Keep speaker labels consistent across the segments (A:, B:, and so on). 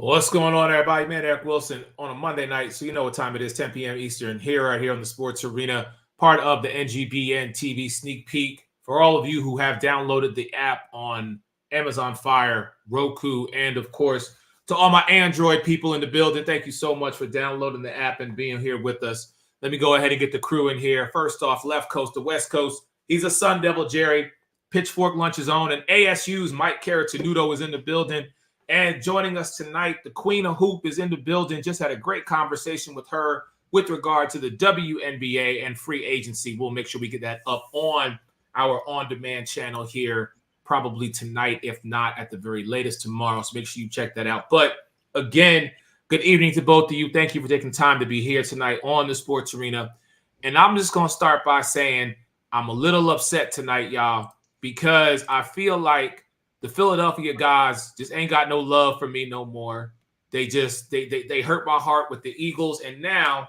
A: What's going on, everybody? Man, Eric Wilson on a Monday night. So you know what time it is, 10 p.m. Eastern, right here on the Sports Arena, part of the NGBN TV sneak peek. For all of you who have downloaded the app on Amazon Fire, Roku, and of course, to all my Android people in the building, thank you so much for downloading the app and being here with us. Let me go ahead and get the crew in here. First off, left coast to west coast. He's a Sun Devil, Jerry. Pitchfork Lunch's own, and ASU's Mike Caratanudo is in the building. And joining us tonight, the Queen of Hoop is in the building. Just had a great conversation with her with regard to the WNBA and free agency. We'll make sure we get that up on our on-demand channel here probably tonight, if not at the very latest tomorrow. So make sure you check that out. But again, good evening to both of you. Thank you for taking time to be here tonight on the Sports Arena. And I'm just going to start by saying I'm a little upset tonight, y'all, because I feel like the Philadelphia guys just ain't got no love for me no more. They hurt my heart with the Eagles, and now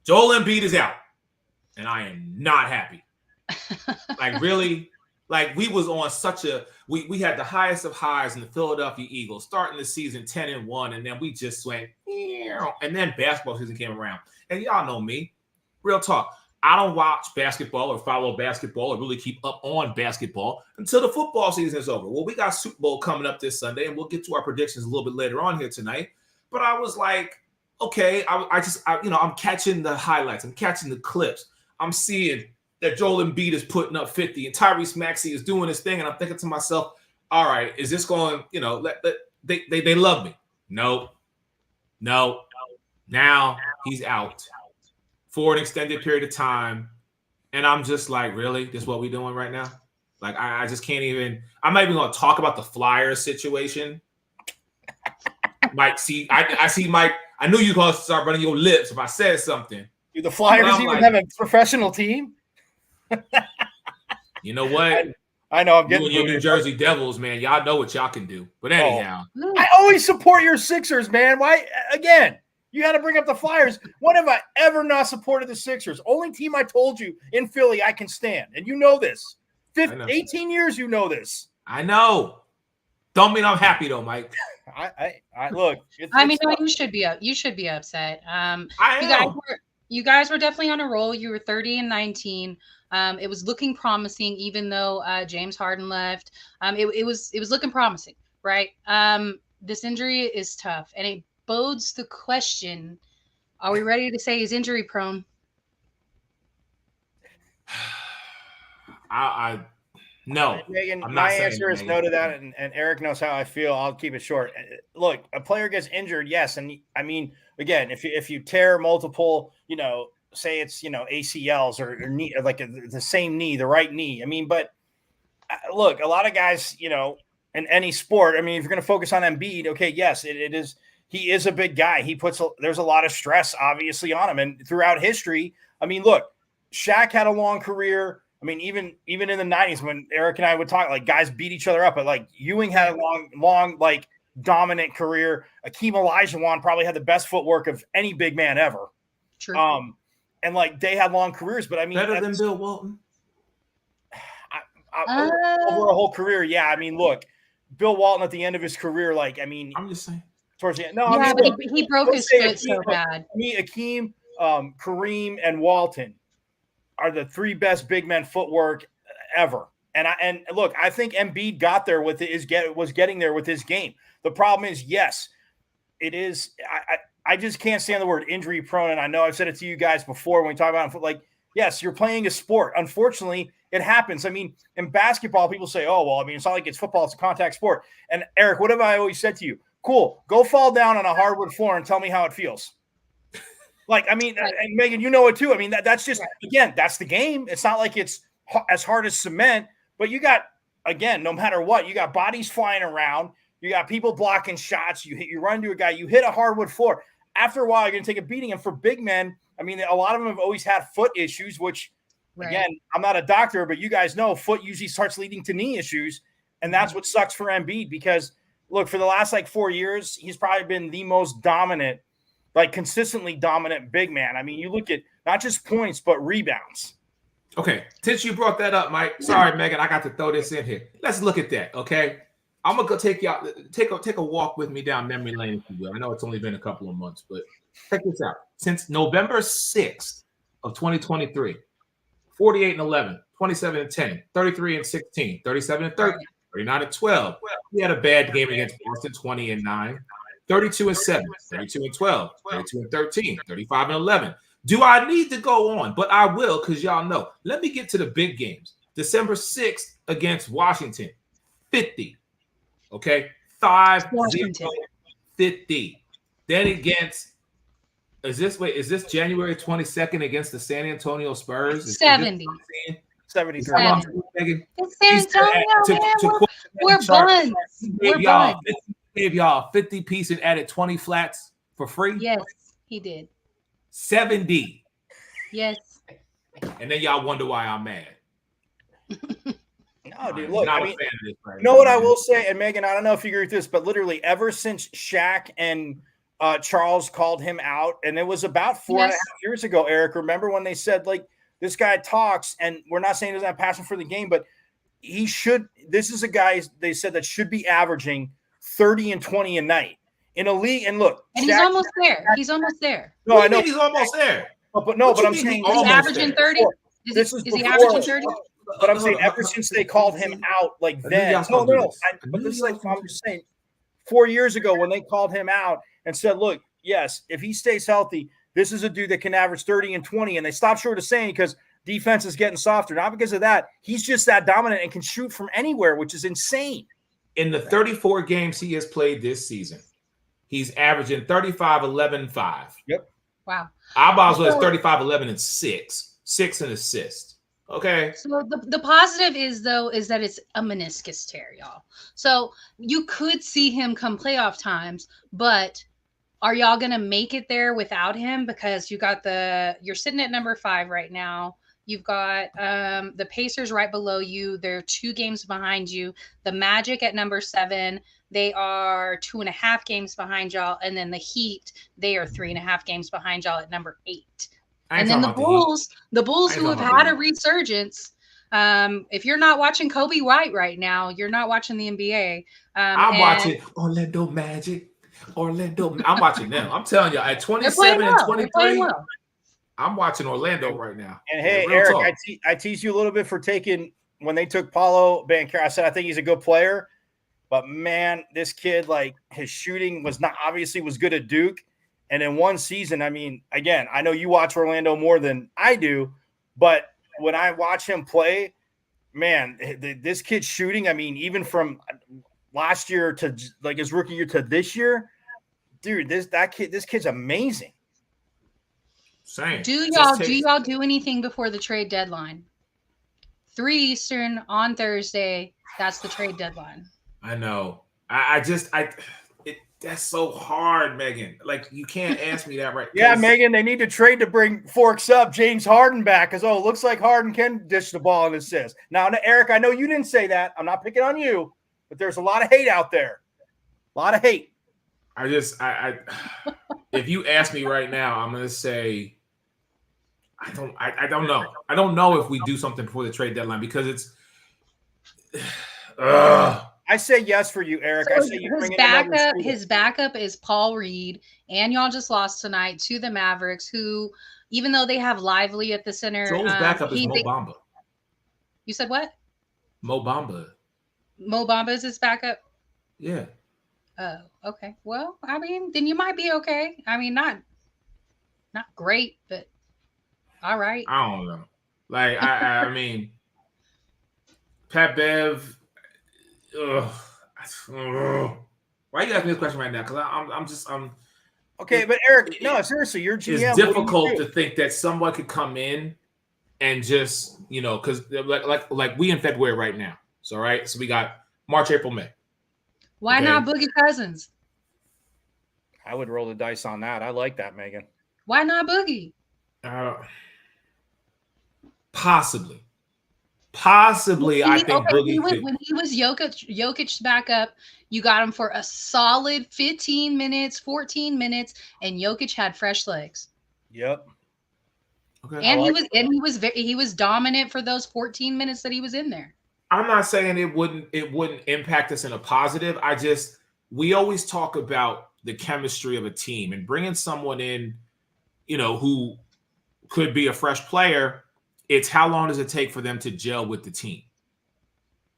A: Joel Embiid is out, and I am not happy. Like, really, like we was on such a we had the highest of highs in the Philadelphia Eagles starting the season 10-1, and then we just went, and then basketball season came around, and y'all know me, real talk. I don't watch basketball or follow basketball or really keep up on basketball until the football season is over. Well, we got Super Bowl coming up this Sunday, and we'll get to our predictions a little bit later on here tonight. But I was like, okay, I'm catching the highlights. I'm catching the clips. I'm seeing that Joel Embiid is putting up 50 and Tyrese Maxey is doing his thing. And I'm thinking to myself, all right, is this going, they love me. No. Now he's out for an extended period of time. And I'm just like, really? This is what we're doing right now? Like, I just can't even, I'm not even going to talk about the Flyers situation. Mike, I see Mike, I knew you were going to start running your lips if I said something.
B: Do the Flyers even have a professional team?
A: You know what?
B: I know I'm getting
A: you and your New Jersey Devils, man. Y'all know what y'all can do. But anyhow.
B: I always support your Sixers, man. Why? Again. You had to bring up the Flyers. When have I ever not supported the Sixers? Only team I told you in Philly I can stand. And you know this. 18 years, you know this.
A: I know. Don't mean I'm happy, though, Mike.
B: I look.
C: You should be upset. You guys were definitely on a roll. You were 30-19. It was looking promising, even though James Harden left. It was looking promising, right? This injury is tough, and it bodes the question, are we ready to say he's injury prone?
A: No.
B: Megan, my answer is no to that, and Eric knows how I feel. I'll keep it short. Look, a player gets injured, yes, and I mean, again, if you tear multiple, say it's ACLs or knee, like the same knee, the right knee. I mean, but look, a lot of guys, in any sport. I mean, if you're going to focus on Embiid, okay, yes, it is. He is a big guy. There's a lot of stress, obviously, on him. And throughout history, I mean, look, Shaq had a long career. I mean, even in the 90s when Eric and I would talk, like, guys beat each other up. But, like, Ewing had a long, like, dominant career. Akeem Olajuwon probably had the best footwork of any big man ever.
C: True.
B: And, like, they had long careers. But, I mean.
A: Better than Bill Walton?
B: Over a whole career, yeah. I mean, look, Bill Walton at the end of his career, like, I mean.
A: I'm just saying.
B: Towards the end.
C: No, yeah, but he broke his foot so bad.
B: Akeem, Kareem, and Walton are the three best big men footwork ever. And look, I think Embiid got there with was getting there with his game. The problem is, yes, it is. I just can't stand the word injury prone. And I know I've said it to you guys before when we talk about it. Like, yes, you're playing a sport. Unfortunately, it happens. I mean, in basketball, people say, "Oh, well, I mean, it's not like it's football; it's a contact sport." And Eric, what have I always said to you? Cool. Go fall down on a hardwood floor and tell me how it feels. Like, I mean, and Megan, you know it too. I mean, that's just, again, that's the game. It's not like it's as hard as cement, but you got, again, no matter what, you got bodies flying around. You got people blocking shots. You run into a guy, you hit a hardwood floor. After a while, you're going to take a beating. And for big men, I mean, a lot of them have always had foot issues, which, again, I'm not a doctor, but you guys know foot usually starts leading to knee issues. And that's what sucks for Embiid because, look, for the last 4 years, he's probably been the most dominant, consistently dominant big man. I mean, you look at not just points, but rebounds.
A: Okay. Since you brought that up, Mike, sorry, Megan, I got to throw this in here. Let's look at that, okay? I'm gonna go take a walk with me down memory lane, if you will. I know it's only been a couple of months, but check this out. Since November 6th of 2023, 48-11, 27-10, 33-16, 37-13, 39-12. He had a bad game against Boston, 20-9, 32-7, 32-12, 32-13, 35-11. Do I need to go on? But I will, because y'all know. Let me get to the big games. December 6th against Washington, 50. Okay, 5-0-50. Then against is this January 22nd against the San Antonio Spurs?
C: 70.
B: 73.
C: It's San Antonio, we're buns. We're buns.
A: Gave y'all 50 piece and added 20 flats for free.
C: Yes, he did.
A: 70.
C: Yes.
A: And then y'all wonder why I'm mad.
B: No, dude, look,
A: I
B: mean,
A: right
B: you know what I will say, and Megan, I don't know if you agree with this, but literally ever since Shaq and Charles called him out, and it was about 4.5 years ago, Eric, remember when they said, like, this guy talks, and we're not saying he doesn't have passion for the game, but he should – this is a guy, they said, that should be averaging 30 and 20 a night in a league. And look –
C: and he's almost there. He's almost there.
A: No, I know he's almost there.
B: But I'm saying –
C: is he averaging 30? Is he averaging 30?
B: But I'm saying ever since they called him out, like then, but this is like I'm just saying 4 years ago when they called him out and said, look, yes, if he stays healthy, this is a dude that can average 30 and 20. And they stopped short of saying because defense is getting softer. Not because of that. He's just that dominant and can shoot from anywhere, which is insane.
A: In the 34 games he has played this season, he's averaging 35, 11, 5.
B: Yep.
C: Wow.
A: Abbas was 35, 11, and 6. 6 and assists. Okay.
C: So the positive is that it's a meniscus tear, y'all. So you could see him come playoff times, but are y'all gonna make it there without him? Because you're sitting at number 5 right now. You've got the Pacers right below you. They're 2 games behind you. The Magic at number 7. They are 2.5 games behind y'all, and then the Heat, they are 3.5 games behind y'all at number 8. And then the Bulls who have had a resurgence. If you're not watching Kobe White right now, you're not watching the NBA.
A: I'm watching Orlando Magic. I'm watching them. I'm telling you, at 27 and 23, I'm watching Orlando right now.
B: And hey, Eric, I teased you a little bit for taking when they took Paolo Banchero. I said I think he's a good player, but man, this kid, like, his shooting was good at Duke. And in one season, I mean, again, I know you watch Orlando more than I do, but when I watch him play, man, this kid's shooting, I mean, even from last year to like his rookie year to this year, dude, this kid's amazing.
A: Same.
C: Do y'all do anything before the trade deadline? 3 Eastern on Thursday. That's the trade deadline.
A: I know. That's so hard, Megan. Like, you can't ask me that right.
B: Yeah, Megan, they need to trade to bring Forks up James Harden back because, it looks like Harden can dish the ball and assist. Now, Eric, I know you didn't say that. I'm not picking on you, but there's a lot of hate out there. A lot of hate.
A: If you ask me right now, I'm going to say, I don't know. I don't know if we do something before the trade deadline because it's
B: I say yes for you, Eric.
C: So
B: I say you bring in
C: his backup is Paul Reed, and y'all just lost tonight to the Mavericks, who, even though they have Lively at the center,
A: Joel's backup is Mo Bamba.
C: You said what?
A: Mo Bamba.
C: Mo Bamba is his backup?
A: Yeah.
C: Oh, okay. Well, I mean, then you might be okay. I mean, not great, but all right.
A: I don't know. Like, I mean, Pat Bev. Why you asking me this question right now? Because I'm
B: okay. But Eric, no, seriously, you're GM.
A: It's difficult to think that someone could come in and just, because like we in February right now. So right, so we got March, April, May.
C: Why not Boogie Cousins?
B: I would roll the dice on that. I like that, Megan.
C: Why not Boogie?
A: Possibly, I think Boogie.
C: When he was Jokic's backup, you got him for a solid 15 minutes, 14 minutes, and Jokic had fresh legs.
B: Yep.
C: Okay. And he was dominant for those 14 minutes that he was in there.
A: I'm not saying it wouldn't impact us in a positive. We always talk about the chemistry of a team and bringing someone in, who could be a fresh player. It's how long does it take for them to gel with the team?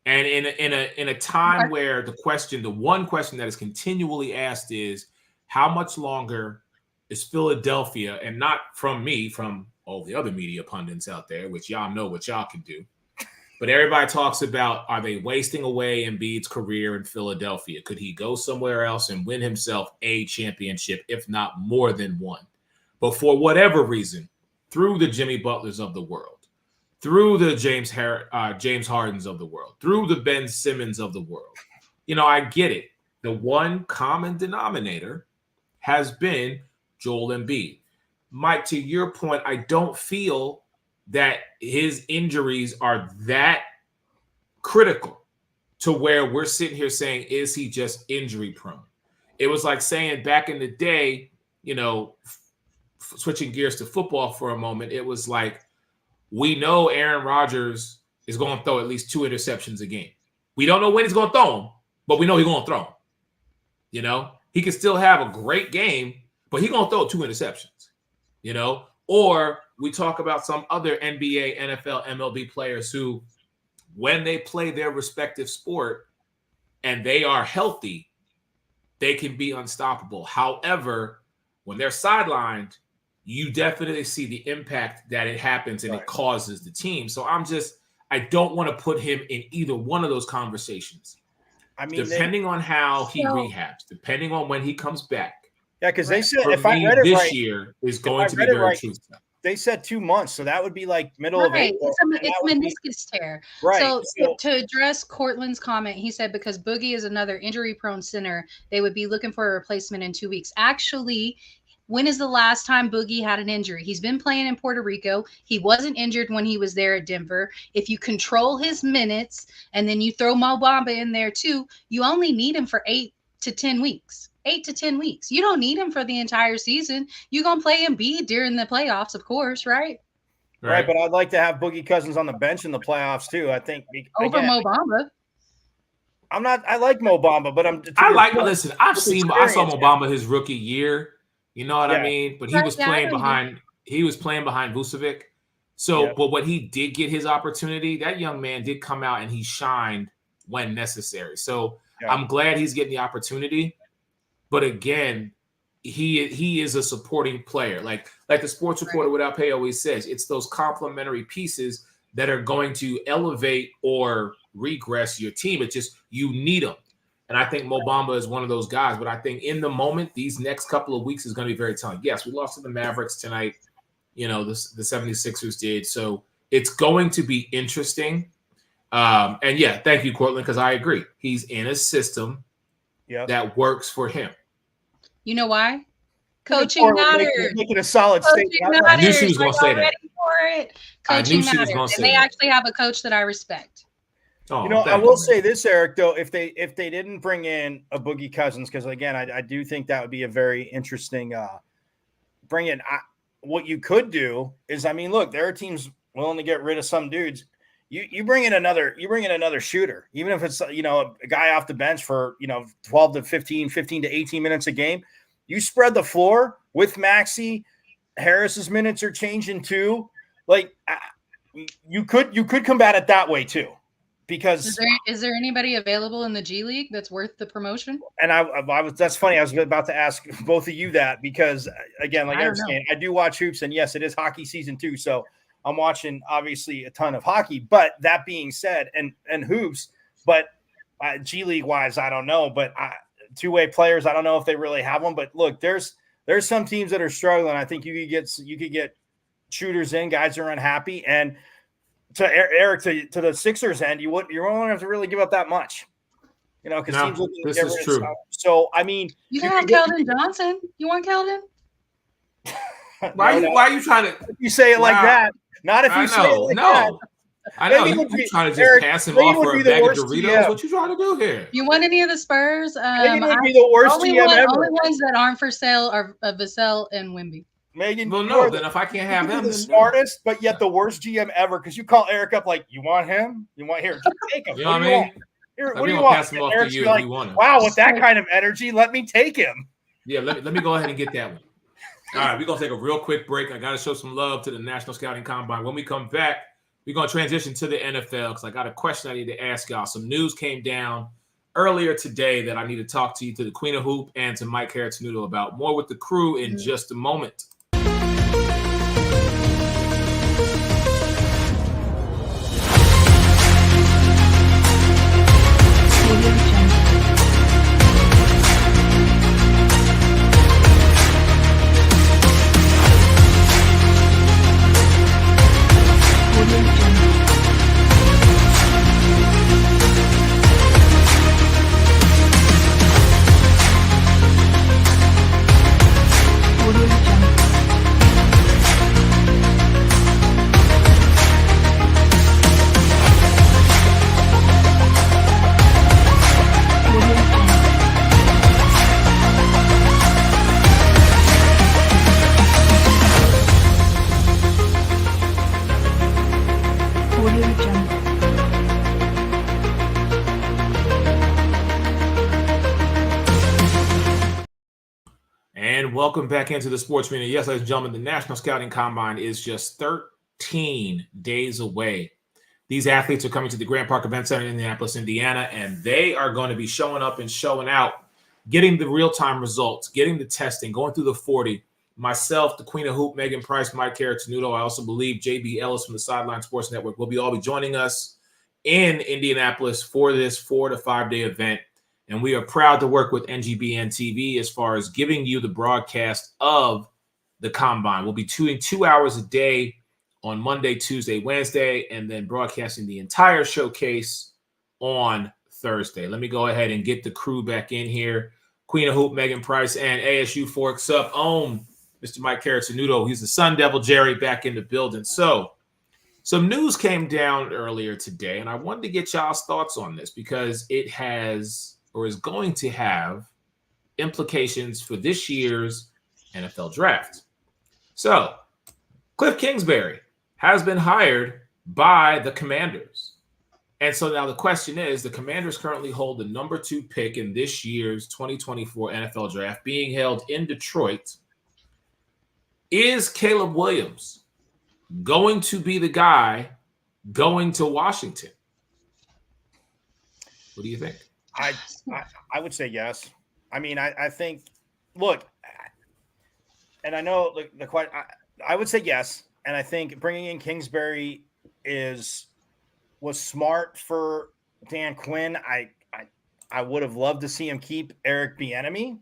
A: And in a time where the one question that is continually asked is, how much longer is Philadelphia, and not from me, from all the other media pundits out there, which y'all know what y'all can do. But everybody talks about, are they wasting away Embiid's career in Philadelphia? Could he go somewhere else and win himself a championship, if not more than one? But for whatever reason, through the Jimmy Butlers of the world, through the James Hardens of the world, through the Ben Simmons of the world, I get it. The one common denominator has been Joel Embiid. Mike, to your point, I don't feel that his injuries are that critical to where we're sitting here saying, is he just injury prone? It was like saying back in the day, switching gears to football for a moment, it was like, we know Aaron Rodgers is going to throw at least 2 interceptions a game. We don't know when he's going to throw them, but we know he's going to throw them. He can still have a great game, but he's going to throw 2 interceptions, Or we talk about some other NBA, NFL, MLB players who, when they play their respective sport and they are healthy, they can be unstoppable. However, when they're sidelined, you definitely see the impact that it happens and it causes the team. So I don't want to put him in either one of those conversations. I mean, depending on how he rehabs, depending on when he comes back.
B: Yeah, because they said,
A: if I read it right, this year is going to be very truthful.
B: They said 2 months, so that would be like middle of April.
C: It's meniscus tear. Right. So to address Cortland's comment, he said because Boogie is another injury-prone center, they would be looking for a replacement in 2 weeks. Actually, when is the last time Boogie had an injury? He's been playing in Puerto Rico. He wasn't injured when he was there at Denver. If you control his minutes and then you throw Mo Bamba in there too, you only need him for 8 to 10 weeks. 8 to 10 weeks. You don't need him for the entire season. You're going to play Embiid during the playoffs, of course, right?
B: Right, but I'd like to have Boogie Cousins on the bench in the playoffs too. I think
C: over Mo Bamba.
B: I like Mo Bamba, but
A: listen, I saw Mo Bamba his rookie year. You know what I mean? But he was playing behind Vucevic. So, but when he did get his opportunity, that young man did come out and he shined when necessary. So I'm glad he's getting the opportunity. But again, he is a supporting player. Like the sports reporter without pay always says, it's those complementary pieces that are going to elevate or regress your team. It's just, you need them. And I think Mo Bamba is one of those guys. But I think in the moment, these next couple of weeks is going to be very telling. Yes, we lost to the Mavericks tonight. The 76ers did. So it's going to be interesting. And yeah, thank you, Cortland, because I agree. He's in a system that works for him.
C: You know why? Coaching matters.
B: Making a solid statement.
A: I knew she was going to say that.
C: Coaching matters. And they actually have a coach that I respect.
B: Oh, I will say this, Eric, though, if they didn't bring in a Boogie Cousins, because again, I do think that would be a very interesting bring in. What you could do is, look, there are teams willing to get rid of some dudes. You bring in another shooter, even if it's a guy off the bench for 12 to 15 to 18 minutes a game. You spread the floor with Maxey. Harris's minutes are changing too. Like you could combat it that way too. Because
C: is there anybody available in the G League that's worth the promotion?
B: And that's funny. I was about to ask both of you that because again, like I was saying, I do watch hoops, and yes, it is hockey season too. So I'm watching obviously a ton of hockey. But that being said, and hoops, but G League wise, I don't know. But two-way players, I don't know if they really have one. But look, there's some teams that are struggling. I think you could get shooters in, guys are unhappy, and to Eric, to the Sixers end, you won't have to really give up that much, because teams looking
A: this is true.
B: So
C: you can have Keldon Johnson. You want Keldon?
A: Why are you trying to?
B: You say it like that. Not if you say it like that.
A: I know you're trying to just pass him off for a bag of Doritos. GM. What you trying to do here?
C: You want any of the Spurs?
B: Would be the worst
C: only
B: GM ever.
C: Only ones that aren't for sale are Vassell and Wemby.
B: Megan,
A: well, no, then if I can't have them,
B: the smartest, but yet the worst GM ever, because you call Eric up like, you want him? You want here? Just take him.
A: You know what I mean?
B: Here, what do you want?
A: Pass him off to you
B: like,
A: if you want him.
B: Wow, with that kind of energy, let me take him.
A: Yeah, let me go ahead and get that one. All right, we're going to take a real quick break. I got to show some love to the National Scouting Combine. When we come back, we're going to transition to the NFL because I got a question I need to ask y'all. Some news came down earlier today that I need to talk to you, to the Queen of Hoop, and to Mike Caratanudo about. More with the crew in just a moment. And welcome back into the sports arena. Yes, ladies and gentlemen, the National Scouting Combine is just 13 days away. These athletes are coming to the Grant Park Event Center in Indianapolis, Indiana, and they are going to be showing up and showing out, getting the real-time results, getting the testing, going through the 40. Myself, the Queen of Hoop, Megan Price, Mike Caratanudo. I also believe JB Ellis from the Sideline Sports Network will all be joining us in Indianapolis for this 4 to 5 day event. And we are proud to work with NGBN TV as far as giving you the broadcast of the Combine. We'll be doing 2 hours a day on Monday, Tuesday, Wednesday, and then broadcasting the entire showcase on Thursday. Let me go ahead and get the crew back in here. Queen of Hoop, Megan Price, and ASU Forks Up on Mr. Mike Caratanudo. He's the Sun Devil Jerry back in the building. So some news came down earlier today, and I wanted to get y'all's thoughts on this because it has or is going to have implications for this year's NFL draft. So, Cliff Kingsbury has been hired by the Commanders. And so now the question is, the Commanders currently hold the number 2 pick in this year's 2024 NFL draft, being held in Detroit. Is Caleb Williams going to be the guy going to Washington? What do you think?
B: I would say yes. I mean, I think, look, and I know the question, I would say yes. And I think bringing in Kingsbury was smart for Dan Quinn. I would have loved to see him keep Eric Bieniemy,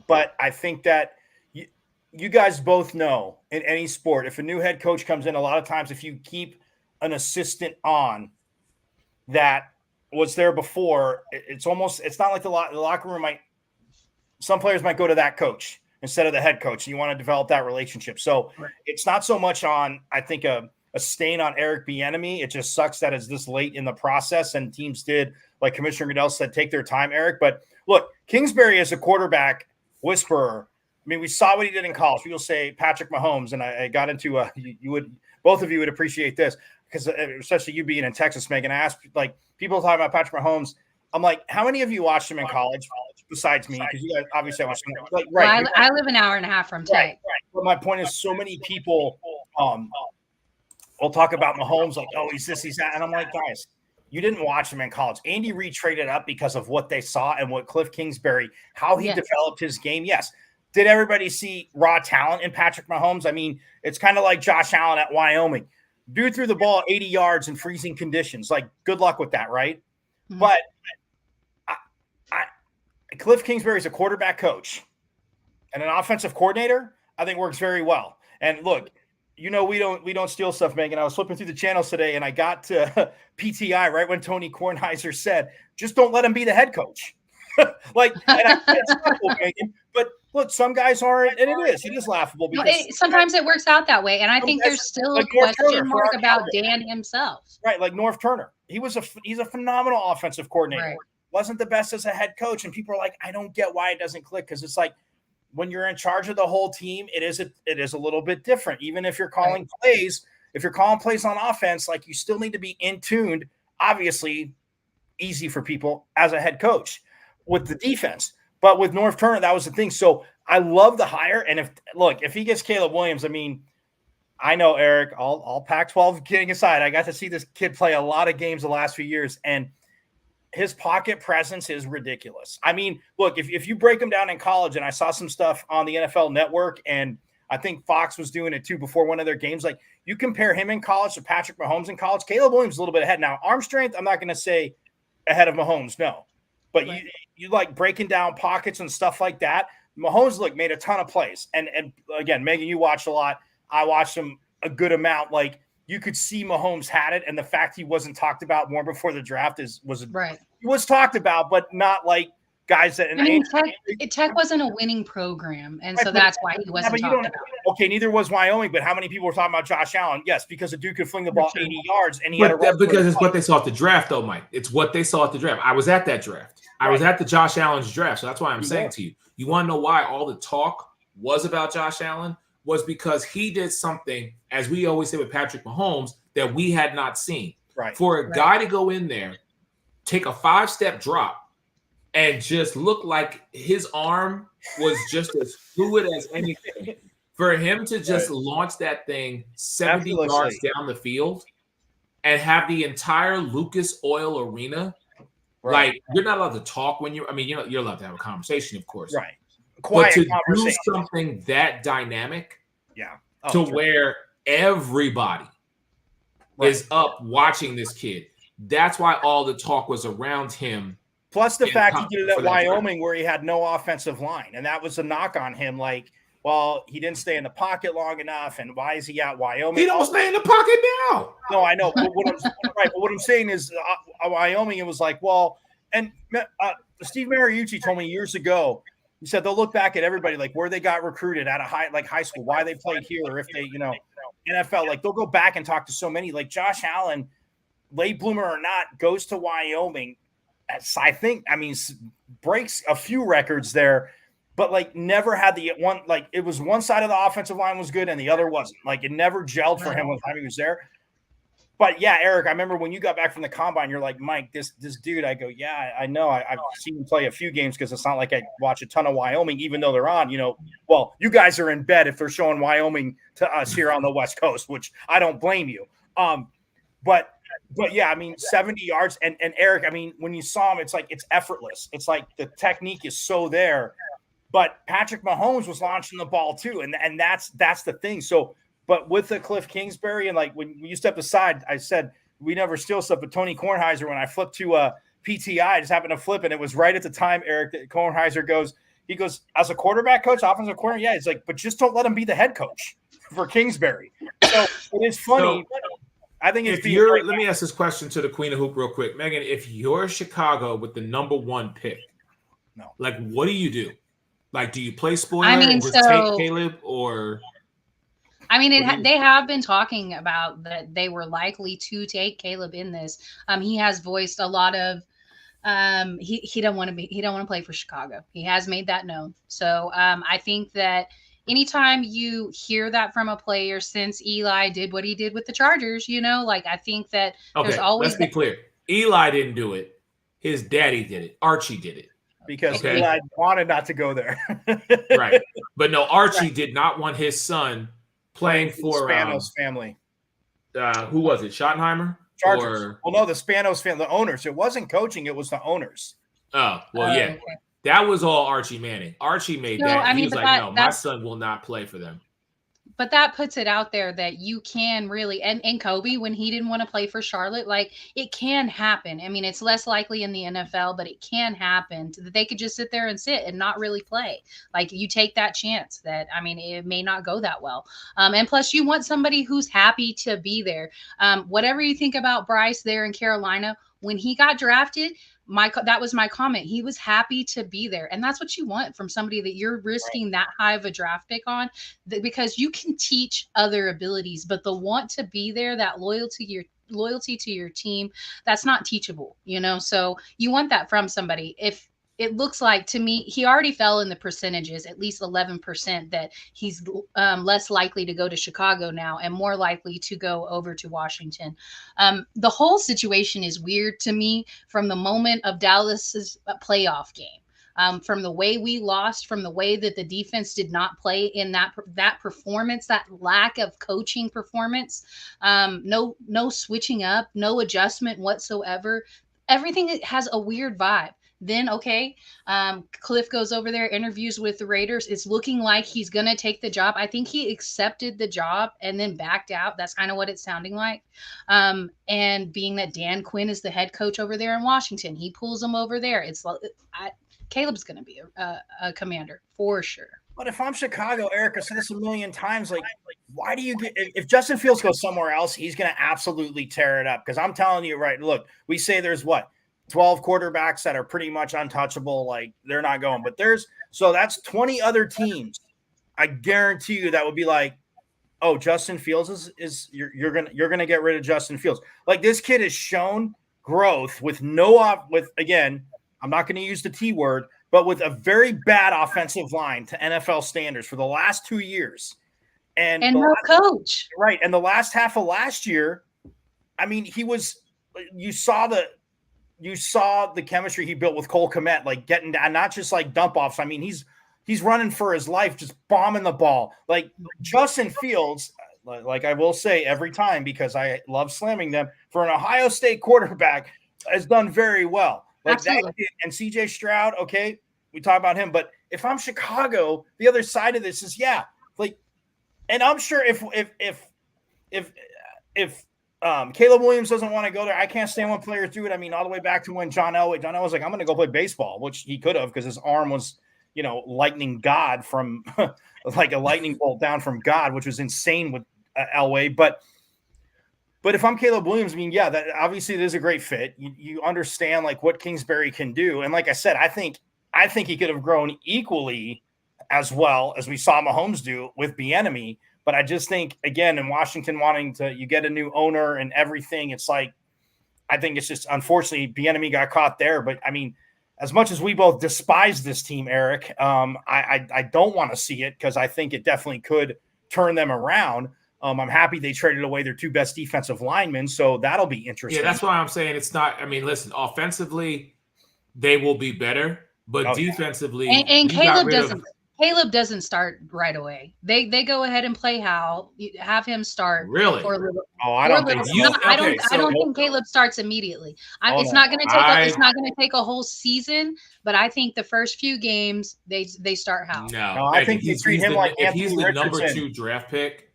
B: but I think that you guys both know in any sport, if a new head coach comes in, a lot of times if you keep an assistant on that was there before, it's not like the locker room some players might go to that coach instead of the head coach. You want to develop that relationship. So It's not so much on, I think, a stain on Eric Bieniemy. It just sucks that it's this late in the process and teams did, like Commissioner Goodell said, take their time, Eric. But look, Kingsbury is a quarterback whisperer. I mean, we saw what he did in college. People say Patrick Mahomes, and I got into both of you would appreciate this because especially you being in Texas, Megan. I asked people talking about Patrick Mahomes. I'm like, how many of you watched him in college besides me? Because you guys obviously watched him.
C: Well, I live an hour and a half from Tech.
B: Right. But my point is, so many people will talk about Mahomes like, oh, he's this, he's that, and I'm like, guys, you didn't watch him in college. Andy Reid traded up because of what they saw and what Cliff Kingsbury, how he developed his game. Yes. Did everybody see raw talent in Patrick Mahomes? I mean, it's kind of like Josh Allen at Wyoming. Dude threw the ball 80 yards in freezing conditions. Like, good luck with that, right? Mm-hmm. But Cliff Kingsbury is a quarterback coach and an offensive coordinator, I think works very well. And look, we don't steal stuff, Megan. I was flipping through the channels today and I got to PTI right when Tony Kornheiser said, just don't let him be the head coach. It's laughable, Megan, but look, some guys aren't, and it is laughable because
C: sometimes it works out that way. And I think there's still a question mark about Dan himself.
B: Right, like North Turner. He's a phenomenal offensive coordinator. Right. Wasn't the best as a head coach, and people are like, I don't get why it doesn't click, because it's like when you're in charge of the whole team, it is a little bit different. Even if you're calling plays, if you're calling plays on offense, like you still need to be in tuned. Obviously, easy for people as a head coach with the defense, but with North Turner, that was the thing. So I love the hire. And if he gets Caleb Williams, I mean, I know, Eric, all Pac-12 kidding aside, I got to see this kid play a lot of games the last few years, and his pocket presence is ridiculous. I mean, look, if you break him down in college, and I saw some stuff on the NFL Network, and I think Fox was doing it too before one of their games, like you compare him in college to Patrick Mahomes in college, Caleb Williams is a little bit ahead. Now, arm strength, I'm not going to say ahead of Mahomes, no. But you like breaking down pockets and stuff like that. Mahomes, made a ton of plays. And again, Megan, you watched a lot. I watched him a good amount. Like, you could see Mahomes had it, and the fact he wasn't talked about more before the draft was right. He was talked about, but not like guys that.
C: Tech wasn't a winning program, and so that's why he wasn't talked about.
B: Okay, neither was Wyoming, but how many people were talking about Josh Allen? Yes, because the dude could fling the ball 80 yards, and
A: because it's what they saw at the draft, though, Mike. It's what they saw at the draft. I was at that draft. I was at the Josh Allen's draft, so that's why I'm saying to you. You want to know why all the talk was about Josh Allen? Was because he did something, as we always say with Patrick Mahomes, that we had not seen.
B: Right.
A: For a guy to go in there, take a 5-step drop, and just look like his arm was just as fluid as anything. For him to just launch that thing 70 yards down the field and have the entire Lucas Oil Arena, like, you're not allowed to talk when you're allowed to have a conversation, of course.
B: Right.
A: Quiet, but to do something that dynamic, where everybody is up watching this kid, that's why all the talk was around him.
B: Plus the fact he did it at Wyoming where he had no offensive line, and that was a knock on him. Like, well, he didn't stay in the pocket long enough, and why is he at Wyoming?
A: He don't stay in the pocket now.
B: No, I know. But what I'm saying is, Wyoming, it was like, well, and Steve Mariucci told me years ago. He said they'll look back at everybody like where they got recruited at a high school, why they played here, or if they, NFL, like they'll go back and talk to so many. Like Josh Allen, late bloomer or not, goes to Wyoming. Breaks a few records there, but like never had the one. Like it was one side of the offensive line was good and the other wasn't. Like it never gelled for him when time he was there. But yeah, Eric, I remember when you got back from the combine, you're like, Mike, this dude. I go, yeah, I know. I've seen him play a few games because it's not like I watch a ton of Wyoming, even though they're on. Well, you guys are in bed if they're showing Wyoming to us here on the West Coast, which I don't blame you. But yeah, 70 yards and Eric, when you saw him, it's like it's effortless. It's like the technique is so there. But Patrick Mahomes was launching the ball too, and that's the thing. So. But with the Cliff Kingsbury, and like when you stepped aside, I said we never steal stuff. But Tony Kornheiser, when I flipped to PTI, I just happened to flip, and it was right at the time, Eric, that Kornheiser goes, as a quarterback coach, offensive coordinator, yeah, he's like, but just don't let him be the head coach for Kingsbury. So it is funny. So, I think
A: let me ask this question to the Queen of Hoop real quick. Megan, if you're Chicago with the number 1 pick, like what do you do? Like, do you play spoiler and just take Caleb or –
C: they have been talking about that they were likely to take Caleb in this. He has voiced a lot of he don't want to play for Chicago. He has made that known. So I think that anytime you hear that from a player since Eli did what he did with the Chargers, I think that there's always.
A: Let's be clear. Eli didn't do it. His daddy did it. Archie did it.
B: Because Eli wanted not to go there.
A: Right. But no, Archie did not want his son playing for
B: Spanos family.
A: Who was it? Schottenheimer?
B: Chargers. Well, no, the Spanos family, the owners. It wasn't coaching; it was the owners.
A: Oh, well, yeah, okay. That was all Archie Manning. Archie made that. He was like, "No, my son will not play for them."
C: But that puts it out there that you can really, and Kobe, when he didn't want to play for Charlotte, like it can happen. It's less likely in the NFL, but it can happen that they could just sit there and sit and not really play. Like you take that chance that, it may not go that well. And plus you want somebody who's happy to be there. Whatever you think about Bryce there in Carolina, when he got drafted, that was my comment. He was happy to be there. And that's what you want from somebody that you're risking that high of a draft pick on, because you can teach other abilities, but the want to be there, that loyalty to your team, that's not teachable, so you want that from somebody. If it looks like to me he already fell in the percentages, at least 11%, that he's less likely to go to Chicago now and more likely to go over to Washington. The whole situation is weird to me from the moment of Dallas's playoff game. From the way we lost, from the way that the defense did not play in that performance, that lack of coaching performance, no switching up, no adjustment whatsoever. Everything has a weird vibe. Then, okay, Cliff goes over there, interviews with the Raiders. It's looking like he's going to take the job. I think he accepted the job and then backed out. That's kind of what it's sounding like. And being that Dan Quinn is the head coach over there in Washington, he pulls him over there. It's Caleb's going to be a commander for sure.
B: But if I'm Chicago, Eric, I said this a million times, like why do you get – if Justin Fields goes somewhere else, he's going to absolutely tear it up because I'm telling you, right, look, we say there's what? 12 quarterbacks that are pretty much untouchable, like they're not going. But that's 20 other teams. I guarantee you that would be like, oh, Justin Fields is you're gonna get rid of Justin Fields. Like this kid has shown growth with again, I'm not going to use the T word, but with a very bad offensive line to NFL standards for the last 2 years. And
C: no coach.
B: Right. And the last half of last year, I mean, you saw the chemistry he built with Cole Kmet, like getting down, not just like dump offs. I mean, he's running for his life, just bombing the ball. Like Justin Fields, like I will say every time, because I love slamming them, for an Ohio State quarterback has done very well. Like
C: Absolutely.
B: that, and CJ Stroud, okay, we talk about him, but if I'm Chicago, the other side of this is and I'm sure if Caleb Williams doesn't want to go there, I can't stand when players do it. I mean, all the way back to when John Elway was like, I'm going to go play baseball, which he could have because his arm was, lightning God from like a lightning bolt down from God, which was insane with Elway. But if I'm Caleb Williams, I mean, yeah, that obviously it is a great fit. You understand like what Kingsbury can do. And like I said, I think he could have grown equally as well as we saw Mahomes do with Bieniemy. But I just think, again, in Washington you get a new owner and everything, it's like, I think it's just, unfortunately, Bieniemy got caught there. But I mean, as much as we both despise this team, Eric, I don't want to see it because I think it definitely could turn them around. I'm happy they traded away their two best defensive linemen, so that'll be interesting.
A: Yeah, that's why I'm saying it's not. I mean, listen, offensively, they will be better, but defensively,
C: and Caleb doesn't start right away. They go ahead and play have him start.
A: Really?
B: I don't think so.
C: I don't think Caleb starts immediately. It's not going to take a whole season, but I think the first few games they start Hal.
B: No, I think you treat him like Anthony
A: Richardson. If he's the number 2 draft pick,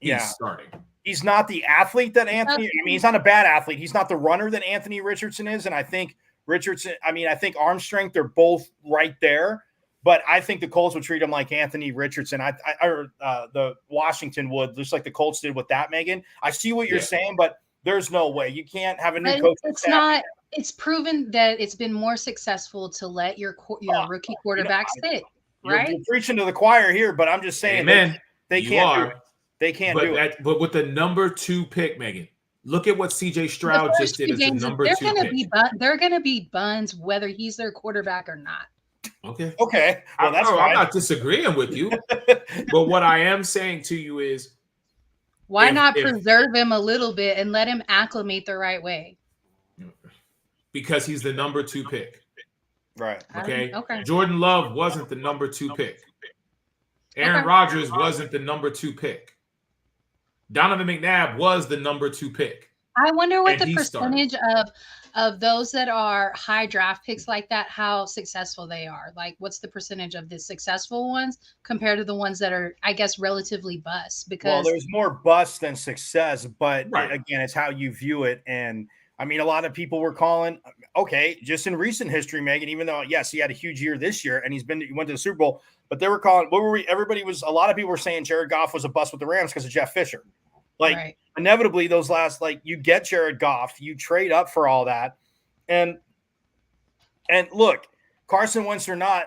A: he's starting.
B: He's not the athlete that Anthony. I mean, he's not a bad athlete. He's not the runner that Anthony Richardson is, and I think I think arm strength, they're both right there. But I think the Colts would treat him like Anthony Richardson. The Washington would, just like the Colts did with that, Megan. I see what you're saying, but there's no way. You can't have a new coach.
C: It's proven that it's been more successful to let your rookie quarterback sit, right?
B: You're preaching to the choir here, but I'm just saying they can't do it. They can't do it.
A: But with the number 2 pick, Megan, look at what CJ Stroud just did as the number 2 pick.
C: They're going to be buns whether he's their quarterback or not.
A: Okay.
B: Well, that's fine.
A: I'm not disagreeing with you. But what I am saying to you is,
C: why not preserve him a little bit and let him acclimate the right way?
A: Because he's the number 2 pick.
B: Right.
A: Okay. Jordan Love wasn't the number 2 pick. Aaron Rodgers wasn't the number 2 pick. Donovan McNabb was the number 2 pick.
C: I wonder what the percentage of those that are high draft picks like that, how successful they are. Like, what's the percentage of the successful ones compared to the ones that are, I guess, relatively bust? Because
B: there's more bust than success, but again, it's how you view it. And I mean, a lot of people were calling, just in recent history, Megan, even though, yes, he had a huge year this year and he went to the Super Bowl, but they were calling, a lot of people were saying Jared Goff was a bust with the Rams because of Jeff Fisher. Inevitably, those last, you get Jared Goff, you trade up for all that. And look, Carson Wentz or not,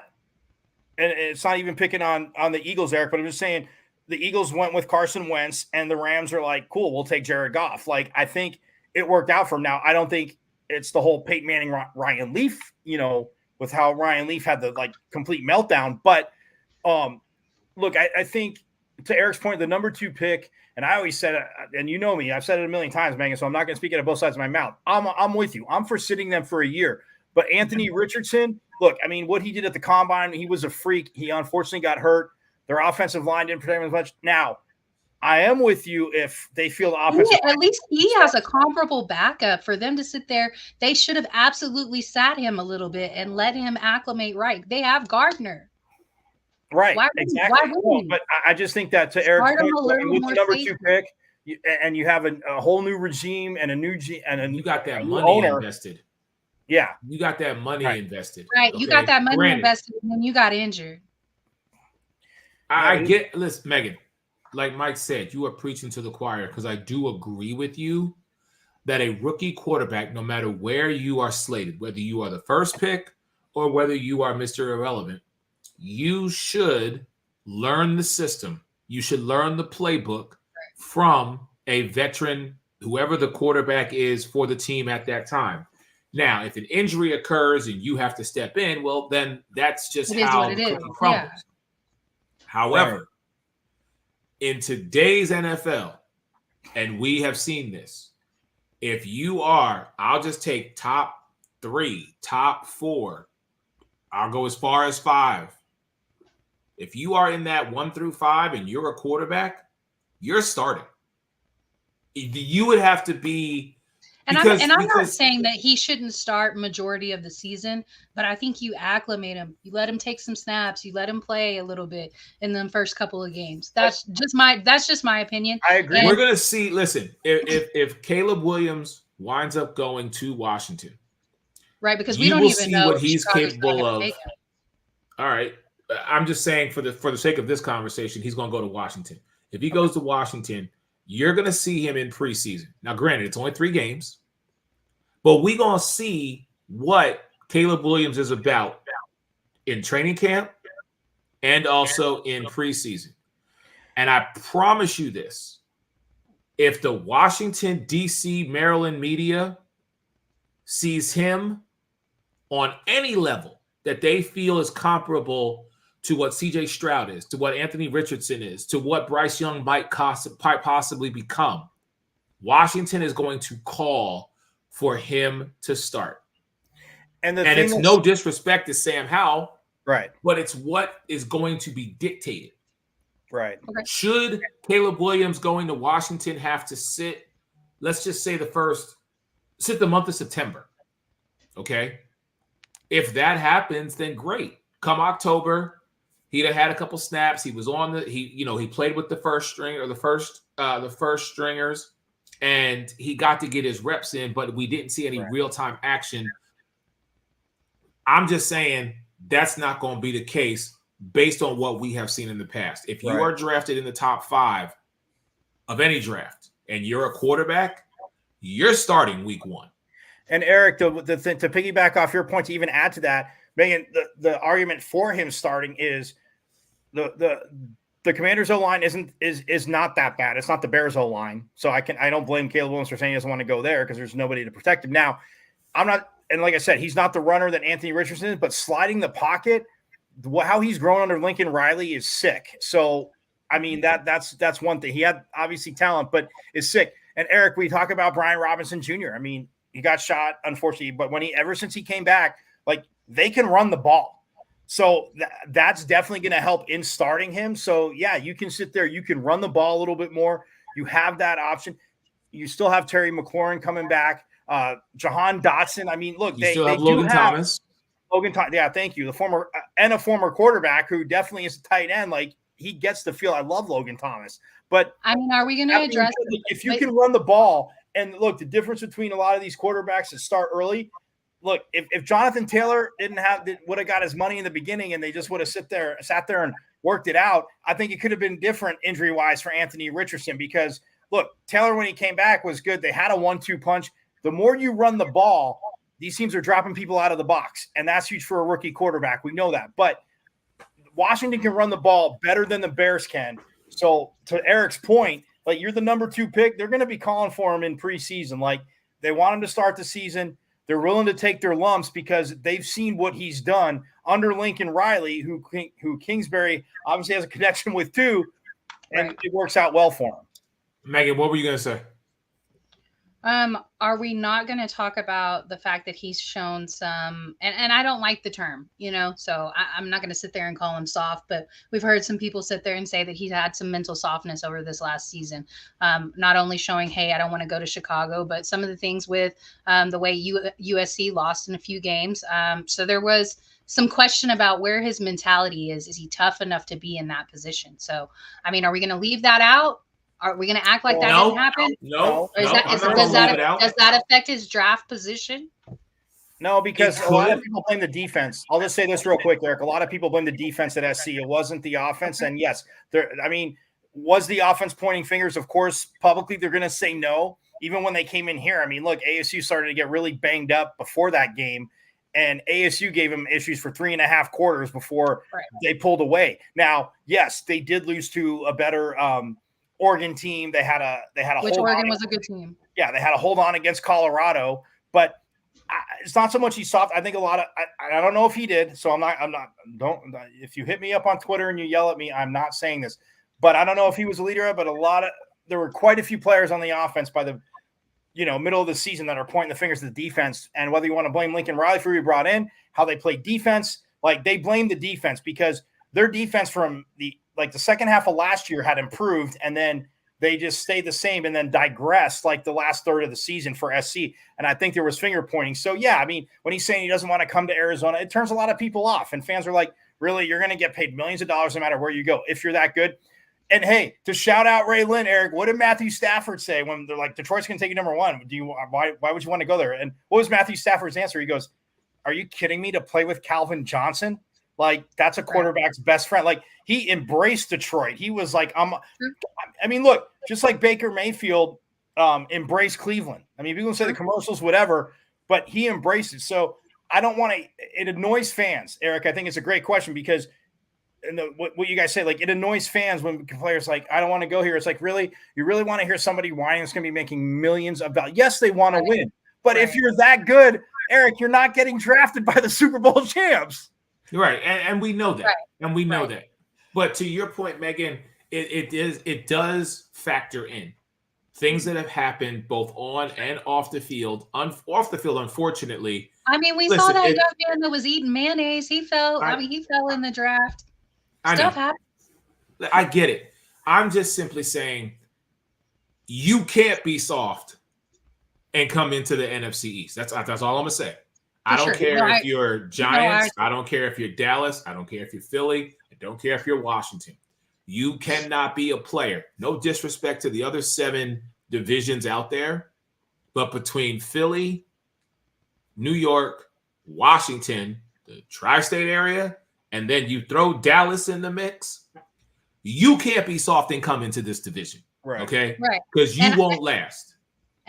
B: and it's not even picking on the Eagles, Eric, but I'm just saying the Eagles went with Carson Wentz and the Rams are like, cool, we'll take Jared Goff. I think it worked out for him. Now, I don't think it's the whole Peyton Manning, Ryan Leaf, with how Ryan Leaf had the complete meltdown. But look, I think to Eric's point, the number 2 pick, and I always said it, and you know me, I've said it a million times, Megan, so I'm not going to speak out of both sides of my mouth. I'm with you. I'm for sitting them for a year. But Anthony Richardson, look, I mean, what he did at the combine, he was a freak. He unfortunately got hurt. Their offensive line didn't protect him as much. Now, I am with you if they feel the offensive
C: line. At least he has a comparable backup. For them to sit there, they should have absolutely sat him a little bit and let him acclimate right. They have Gardner.
B: Right, exactly. But I just think that to Eric's point, with the number 2 pick, and you have a whole new regime and
A: you got that money invested.
B: Yeah,
A: you got that money invested.
C: Right, you got that money invested, and then you got injured.
A: I get. Listen, Megan, like Mike said, you are preaching to the choir because I do agree with you that a rookie quarterback, no matter where you are slated, whether you are the first pick or whether you are Mr. Irrelevant, you should learn the system. You should learn the playbook from a veteran, whoever the quarterback is for the team at that time. Now, if an injury occurs and you have to step in, well, then that's just how the cookie crumbles. Yeah. However, in today's NFL, and we have seen this, if you are, I'll just take top 3, top 4, I'll go as far as 5. If you are in that 1 through 5 and you're a quarterback, you're starting. You would have to be.
C: And I'm not saying that he shouldn't start majority of the season, but I think you acclimate him. You let him take some snaps. You let him play a little bit in the first couple of games. That's just my opinion.
B: I agree.
A: We're gonna see. Listen, if Caleb Williams winds up going to Washington,
C: right? Because we don't even know
A: what he's capable of. All right. I'm just saying for the sake of this conversation, he's going to go to Washington. If he goes to Washington, you're going to see him in preseason. Now, granted, it's only 3 games, but we're going to see what Caleb Williams is about in training camp and also in preseason. And I promise you this, if the Washington, D.C., Maryland media sees him on any level that they feel is comparable to what C.J. Stroud is, to what Anthony Richardson is, to what Bryce Young might possibly become, Washington is going to call for him to start. And it's no disrespect to Sam Howell,
B: right?
A: But it's what is going to be dictated.
B: Right.
C: Okay.
A: Should Caleb Williams going to Washington have to sit, let's just say sit the month of September, okay? If that happens, then great. Come October, he'd have had a couple snaps. He was on he played with the first string or the first stringers, and he got to get his reps in, but we didn't see any real-time action. I'm just saying that's not going to be the case based on what we have seen in the past. If you are drafted in the top 5 of any draft and you're a quarterback, you're starting week 1.
B: And Eric, to piggyback off your point, to even add to that, Megan, the argument for him starting is the Commanders' O-line is not that bad. It's not the Bears' O-line. So I don't blame Caleb Williams for saying he doesn't want to go there because there's nobody to protect him. Now, I'm not, and like I said, he's not the runner that Anthony Richardson is, but sliding the pocket, how he's grown under Lincoln Riley is sick. So I mean that's one thing. He had obviously talent, but is sick. And Eric, we talk about Brian Robinson Jr. I mean, he got shot, unfortunately, but ever since he came back, they can run the ball. So that's definitely going to help in starting him. So yeah, you can sit there, you can run the ball a little bit more. You have that option. You still have Terry McLaurin coming back. Jahan Dotson. I mean, look,
A: they have Logan Thomas.
B: Logan Thomas. Yeah, thank you. The former quarterback who definitely is a tight end. He gets the feel. I love Logan Thomas. But
C: I mean, are we going to address
B: if you can run the ball? And look, the difference between a lot of these quarterbacks that start early. Look, if Jonathan Taylor would have got his money in the beginning and they just would have sat there and worked it out, I think it could have been different injury-wise for Anthony Richardson because, look, Taylor, when he came back, was good. They had a 1-2 punch. The more you run the ball, these teams are dropping people out of the box, and that's huge for a rookie quarterback. We know that. But Washington can run the ball better than the Bears can. So to Eric's point, you're the number 2 pick, they're going to be calling for him in preseason. They want him to start the season. They're willing to take their lumps because they've seen what he's done under Lincoln Riley, who Kingsbury obviously has a connection with too, and it works out well for him.
A: Megan, what were you going to say?
C: Are we not going to talk about the fact that he's shown some, and I don't like the term, so I'm not going to sit there and call him soft, but we've heard some people sit there and say that he's had some mental softness over this last season. Not only showing, hey, I don't want to go to Chicago, but some of the things with the way USC lost in a few games. So there was some question about where his mentality is. Is he tough enough to be in that position? So, I mean, are we going to leave that out? Are we going to act like that didn't happen?
A: No.
C: Does that affect his draft position?
B: No, because a lot of people blame the defense. I'll just say this real quick, Eric. A lot of people blame the defense at SC. It wasn't the offense. And yes, was the offense pointing fingers? Of course, publicly they're going to say no. Even when they came in here, I mean, look, ASU started to get really banged up before that game. And ASU gave them issues for 3.5 quarters before they pulled away. Now, yes, they did lose to a better Oregon team. They had a
C: which Oregon was a good team.
B: Yeah, they had a hold on against Colorado, but it's not so much he's soft. I think a lot of I don't know if he did, so if you hit me up on Twitter and you yell at me, I'm not saying this, but I don't know if he was a leader, but there were quite a few players on the offense by the middle of the season that are pointing the fingers at the defense. And whether you want to blame Lincoln Riley for who he brought in, how they played defense, like they blame the defense because their defense from the second half of last year had improved, and then they just stayed the same and then digressed like the last third of the season for SC. And I think there was finger pointing. So yeah, I mean, when he's saying he doesn't want to come to Arizona, it turns a lot of people off. And fans are like, really, you're going to get paid millions of dollars no matter where you go if you're that good. And hey, to shout out Ray Lynn, Eric, what did Matthew Stafford say when they're like, Detroit's going to take you number one? Why would you want to go there? And what was Matthew Stafford's answer? He goes, are you kidding me, to play with Calvin Johnson? Like, that's a quarterback's best friend. Like, he embraced Detroit. He was like, I mean, look, just like Baker Mayfield embraced Cleveland. I mean, people can say the commercials, whatever, but he embraced it. So I don't want to – it annoys fans, Eric. I think it's a great question because what you guys say, like, it annoys fans when players like, I don't want to go here. It's like, really? You really want to hear somebody whining that's going to be making millions of dollars? Yes, they want to win. But if you're that good, Eric, you're not getting drafted by the Super Bowl champs.
A: Right, and we know that, and we know that. But to your point, Megan, it does factor in things that have happened both on and off the field. Off the field, unfortunately.
C: I mean, we saw that young man that was eating mayonnaise. He fell. He fell in the draft. Stuff happens.
A: I get it. I'm just simply saying you can't be soft and come into the NFC East. That's all I'm gonna say. I don't care if you're Giants. I don't care if you're Dallas. I don't care if you're Philly. I don't care if you're Washington. You cannot be a player. No disrespect to the other 7 divisions out there, but between Philly, New York, Washington, the tri-state area, and then you throw Dallas in the mix, you can't be soft and come into this division. Right. Okay? Right. Because you won't last.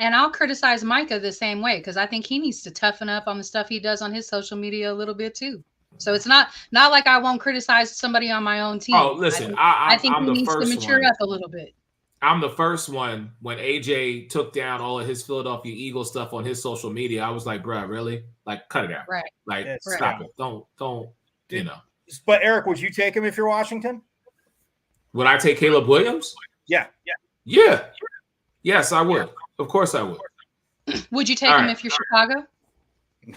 C: And I'll criticize Micah the same way because I think he needs to toughen up on the stuff he does on his social media a little bit too. So it's not like I won't criticize somebody on my own team.
A: Oh, listen, I think
C: he needs to mature up a little bit.
A: I'm the first one when AJ took down all of his Philadelphia Eagles stuff on his social media. I was like, bro, really? Like, cut it out.
C: Right.
A: Like, stop it. Don't,
B: But Eric, would you take him if you're Washington?
A: Would I take Caleb Williams?
B: Yeah.
A: Yes, I would. Yeah. Of course I would.
C: Would you take him if you're Chicago?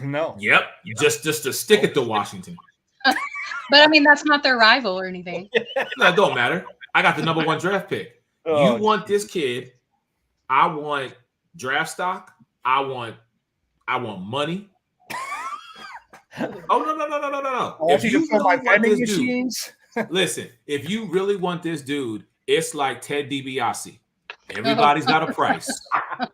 B: No.
A: Yep. Just to stick it to Washington.
C: But I mean, that's not their rival or anything.
A: No, it don't matter. I got the number 1 draft pick. You want this kid. I want draft stock. I want money. Oh, no. If you really want this dude, listen, if you really want this dude, it's like Ted DiBiase. Everybody's got a price.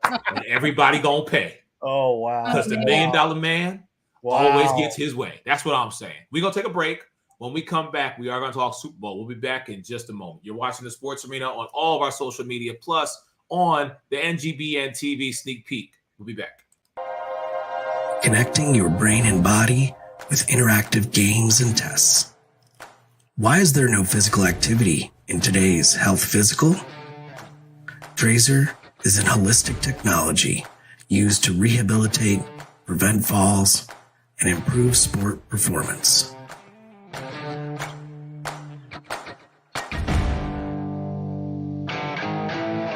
A: And everybody gonna pay.
B: Oh, wow.
A: Because the $1 million man always gets his way. That's what I'm saying. We're going to take a break. When we come back, we are going to talk Super Bowl. We'll be back in just a moment. You're watching the Sports Arena on all of our social media, plus on the NGBN TV Sneak Peek. We'll be back.
D: Connecting your brain and body with interactive games and tests. Why is there no physical activity in today's health physical? Trazer is an holistic technology used to rehabilitate prevent falls, and improve sport performance.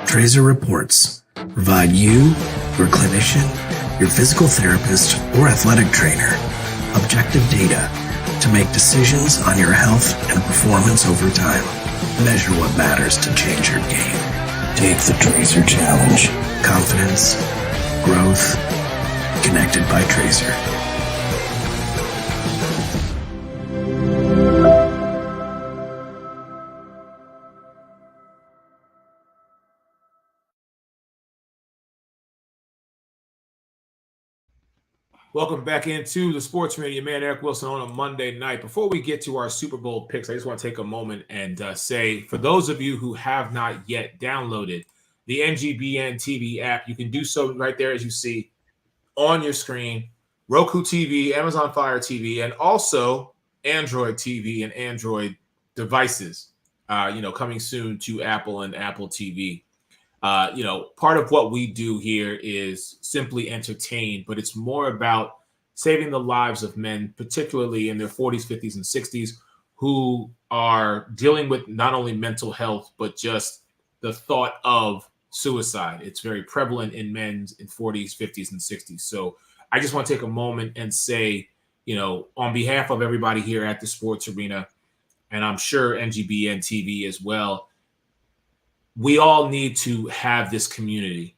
D: Tracer reports provide you, your clinician, your physical therapist, or athletic trainer objective data to make decisions on your health and performance over time. Measure what matters to change your game. Take the Tracer Challenge. Confidence, growth, connected by Tracer.
A: Welcome back into the Sports Radio. Man, Eric Wilson on a Monday night. Before we get to our Super Bowl picks, I just want to take a moment and say, for those of you who have not yet downloaded the NGBN TV app, you can do so right there as you see on your screen. Roku TV, Amazon Fire TV, and also Android TV and Android devices, coming soon to Apple and Apple TV. Part of what we do here is simply entertain, but it's more about saving the lives of men, particularly in their 40s, 50s, and 60s, who are dealing with not only mental health, but just the thought of suicide. It's very prevalent in men in 40s, 50s, and 60s. So I just want to take a moment and say, on behalf of everybody here at the Sports Arena, and I'm sure NGBN TV as well, we all need to have this community,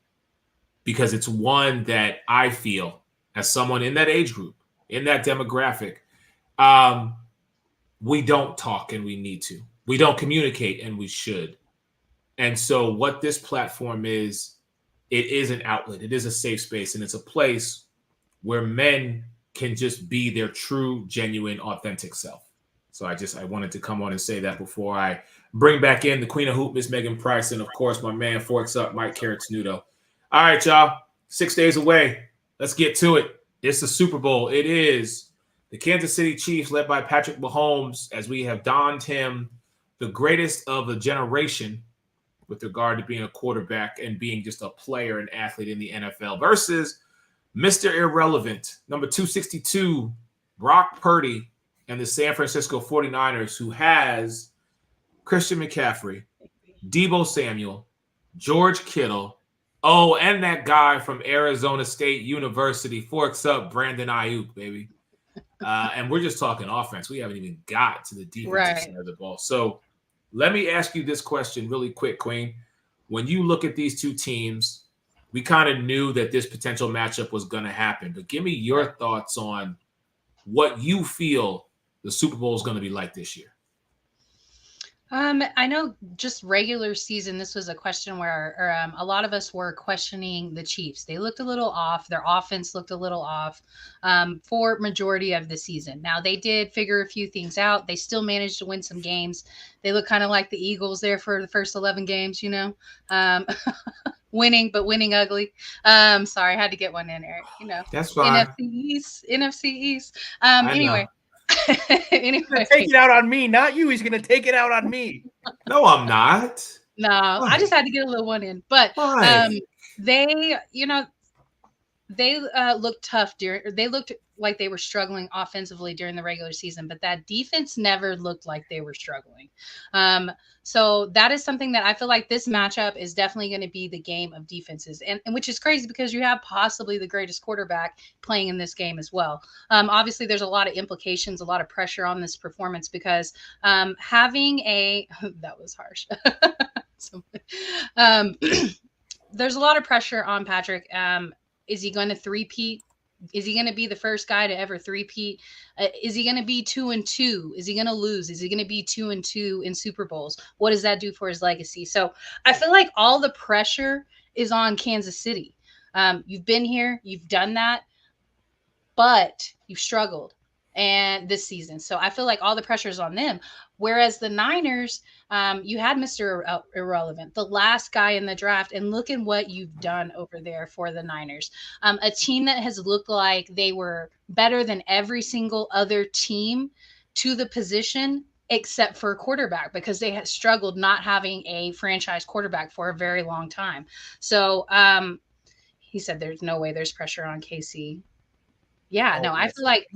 A: because it's one that I feel, as someone in that age group, in that demographic, we don't talk and we need to. We don't communicate and we should. And so what this platform is, it is an outlet. It is a safe space, and it's a place where men can just be their true, genuine, authentic self. So I wanted to come on and say that before I bring back in the Queen of Hoop, Miss Megan Price, and of course my man Forks Up, Mike Carrot-Snudo. All right, y'all, 6 days away. Let's get to it. It's the Super Bowl. It is the Kansas City Chiefs, led by Patrick Mahomes, as we have donned him the greatest of a generation with regard to being a quarterback and being just a player and athlete in the NFL, versus Mr. Irrelevant, number 262, Brock Purdy, and the San Francisco 49ers, who has Christian McCaffrey, Deebo Samuel, George Kittle, and that guy from Arizona State University, Forks Up, Brandon Ayuk, baby. And we're just talking offense. We haven't even got to the defensive side of the ball. So let me ask you this question really quick, Queen. When you look at these two teams, we kind of knew that this potential matchup was going to happen. But give me your thoughts on what you feel the Super Bowl is going to be like this year.
C: I know just regular season, this was a question where a lot of us were questioning the Chiefs. They looked a little off. Their offense looked a little off for majority of the season. Now, they did figure a few things out. They still managed to win some games. They look kind of like the Eagles there for the first 11 games, winning, but winning ugly. Sorry, I had to get one in, Eric.
A: That's fine.
C: NFC East. Anyway.
B: Anyway, take it out on me, not you. He's going to take it out on me.
A: No, I'm not.
C: No, Why? I just had to get a little one in. But they looked tough they looked like they were struggling offensively during the regular season, but that defense never looked like they were struggling. So that is something that I feel like this matchup is definitely going to be the game of defenses, and which is crazy because you have possibly the greatest quarterback playing in this game as well. Obviously, there's a lot of implications, a lot of pressure on this performance because having that was harsh. There's a lot of pressure on Patrick. Is he going to three-peat? Is he going to be the first guy to ever three-peat? Is he going to be 2-2? Is he going to lose? Is he going to be 2-2 in Super Bowls? What does that do for his legacy? So I feel like all the pressure is on Kansas City. You've been here, you've done that, but you've struggled and this season. So I feel like all the pressure is on them. Whereas the Niners, you had Mr. Irrelevant, the last guy in the draft, and look at what you've done over there for the Niners. A team that has looked like they were better than every single other team to the position except for a quarterback, because they had struggled not having a franchise quarterback for a very long time. So he said there's no way there's pressure on KC. Yeah, no, I feel like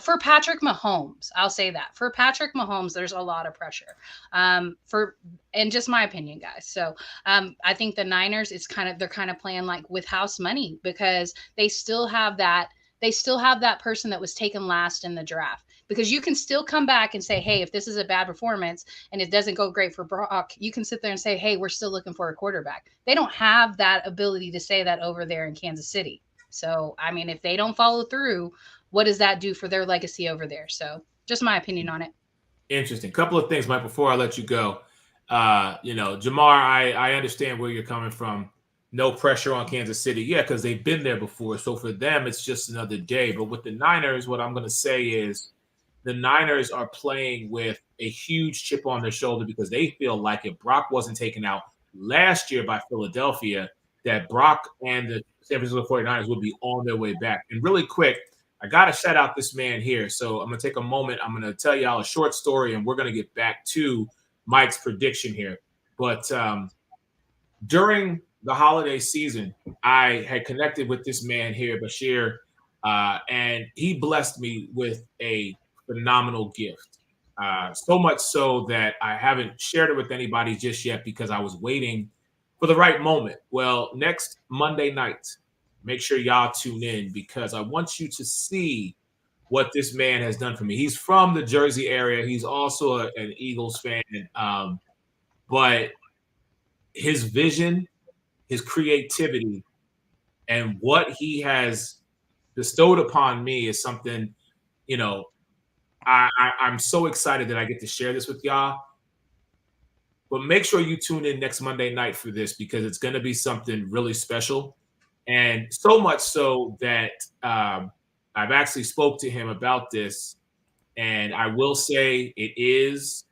C: for Patrick Mahomes, I'll say that for Patrick Mahomes, there's a lot of pressure. And just my opinion, guys. So I think the Niners they're kind of playing like with house money because they still have that person that was taken last in the draft. Because you can still come back and say, hey, if this is a bad performance and it doesn't go great for Brock, you can sit there and say, hey, we're still looking for a quarterback. They don't have that ability to say that over there in Kansas City. So, I mean, if they don't follow through, what does that do for their legacy over there? So, just my opinion on it.
A: Interesting. Couple of things, Mike, before I let you go. Jamar, I understand where you're coming from. No pressure on Kansas City. Yeah, because they've been there before. So for them, it's just another day. But with the Niners, what I'm going to say is the Niners are playing with a huge chip on their shoulder because they feel like if Brock wasn't taken out last year by Philadelphia, that Brock and the San Francisco 49ers would be on their way back. And really quick, I got to shout out this man here. So I'm going to take a moment. I'm going to tell y'all a short story, and we're going to get back to Mike's prediction here. But during the holiday season, I had connected with this man here, Bashir, and he blessed me with a phenomenal gift. So much so that I haven't shared it with anybody just yet because I was waiting for the right moment. Well, next Monday night, make sure y'all tune in because I want you to see what this man has done for me. He's from the Jersey area. He's also an Eagles fan. But his vision, his creativity, and what he has bestowed upon me is something, I'm so excited that I get to share this with y'all. But make sure you tune in next Monday night for this because it's going to be something really special. And so much so that I've actually spoke to him about this. And I will say it is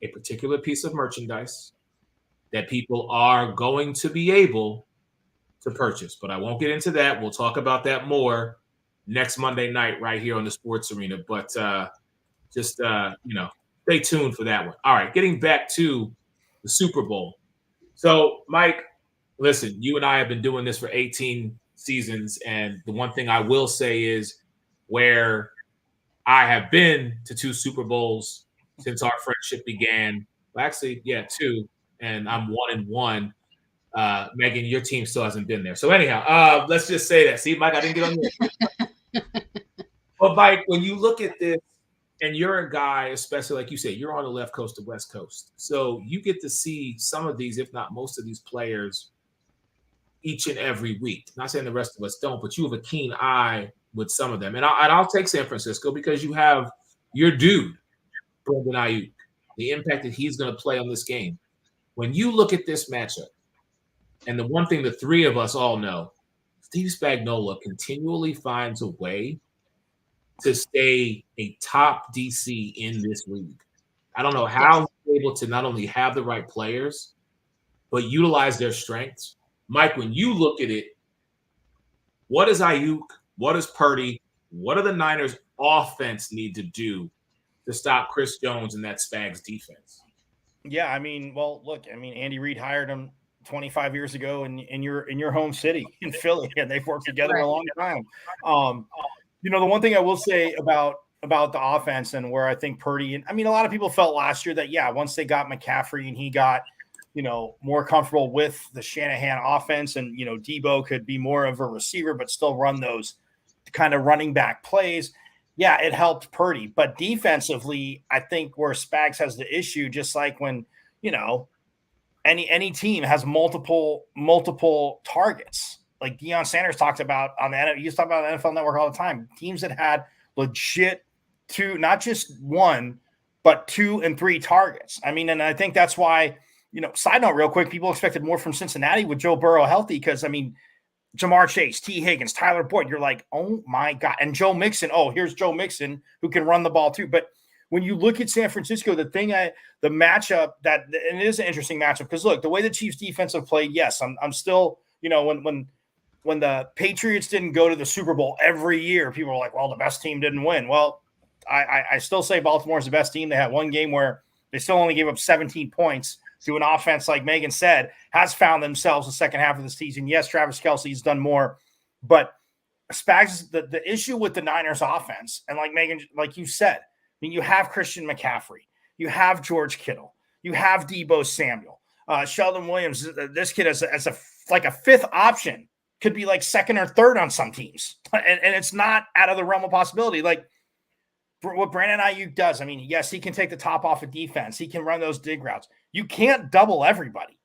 A: a particular piece of merchandise that people are going to be able to purchase. But I won't get into that. We'll talk about that more next Monday night right here on the Sports Arena. But stay tuned for that one. All right, getting back to the Super Bowl. So, Mike, listen, you and I have been doing this for 18 seasons, and the one thing I will say is where I have been to 2 Super Bowls since our friendship began. Well, actually, yeah, 2, and I'm 1-1. Megan, your team still hasn't been there. So anyhow, let's just say that. See, Mike, I didn't get on there. But, Mike, when you look at this, and you're a guy, especially like you say, you're on the left coast to west coast. So you get to see some of these, if not most of these players, each and every week. Not saying the rest of us don't, but you have a keen eye with some of them. And I'll take San Francisco because you have your dude, Brandon Ayuk, the impact that he's going to play on this game. When you look at this matchup, and the one thing the three of us all know, Steve Spagnuolo continually finds a way to stay a top DC in this league. I don't know how he's able to not only have the right players, but utilize their strengths. Mike, when you look at it, what is Ayuk? What is Purdy? What do the Niners offense need to do to stop Chris Jones and that Spags defense?
B: Yeah, Andy Reid hired him 25 years ago in your home city in Philly, and they've worked together a long time. The one thing I will say about the offense and where I think Purdy, and a lot of people felt last year that, once they got McCaffrey and he got, more comfortable with the Shanahan offense and, Debo could be more of a receiver, but still run those kind of running back plays. Yeah, it helped Purdy. But defensively, I think where Spags has the issue, just like when, any team has multiple targets. Like Deion Sanders talked about on the NFL Network all the time, teams that had legit 2, not just 1, but 2 and 3 targets. And I think that's why, side note real quick, people expected more from Cincinnati with Joe Burrow healthy because, Jamar Chase, T. Higgins, Tyler Boyd, you're like, oh my God. And Joe Mixon, here's Joe Mixon who can run the ball too. But when you look at San Francisco, the matchup and it is an interesting matchup because look, the way the Chiefs defense have played, yes, I'm still, when the Patriots didn't go to the Super Bowl every year, people were like, well, the best team didn't win. Well, I still say Baltimore's the best team. They had one game where they still only gave up 17 points to an offense, like Megan said, has found themselves the second half of the season. Yes, Travis Kelce's done more, but Spags, the issue with the Niners offense, and like Megan, like you said, I mean, you have Christian McCaffrey, you have George Kittle, you have Deebo Samuel, Sheldon Williams. This kid as a fifth option could be like second or third on some teams, and it's not out of the realm of possibility. Like what Brandon Ayuk does, I mean, yes, he can take the top off of defense, he can run those dig routes. You can't double everybody,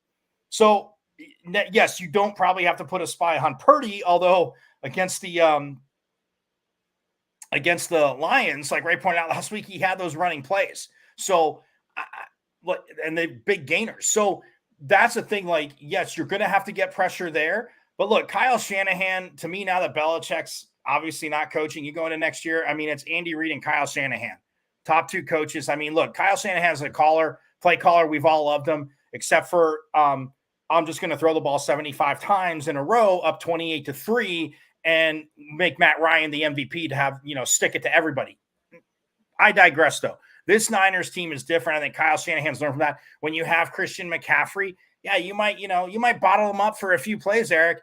B: so yes, you don't probably have to put a spy on Purdy, although against the Lions, like Ray pointed out last week, he had those running plays. So, and they big gainers. So that's the thing. Like, yes, you're going to have to get pressure there. But look, Kyle Shanahan, to me, now that Belichick's obviously not coaching, you go into next year. I mean, it's Andy Reid and Kyle Shanahan, top two coaches. I mean, look, Kyle Shanahan's a play caller. We've all loved him, except for I'm just going to throw the ball 75 times in a row, up 28-3. And make Matt Ryan the MVP to have, stick it to everybody. I digress, though. This Niners team is different. I think Kyle Shanahan's learned from that. When you have Christian McCaffrey, yeah, you might bottle him up for a few plays, Eric.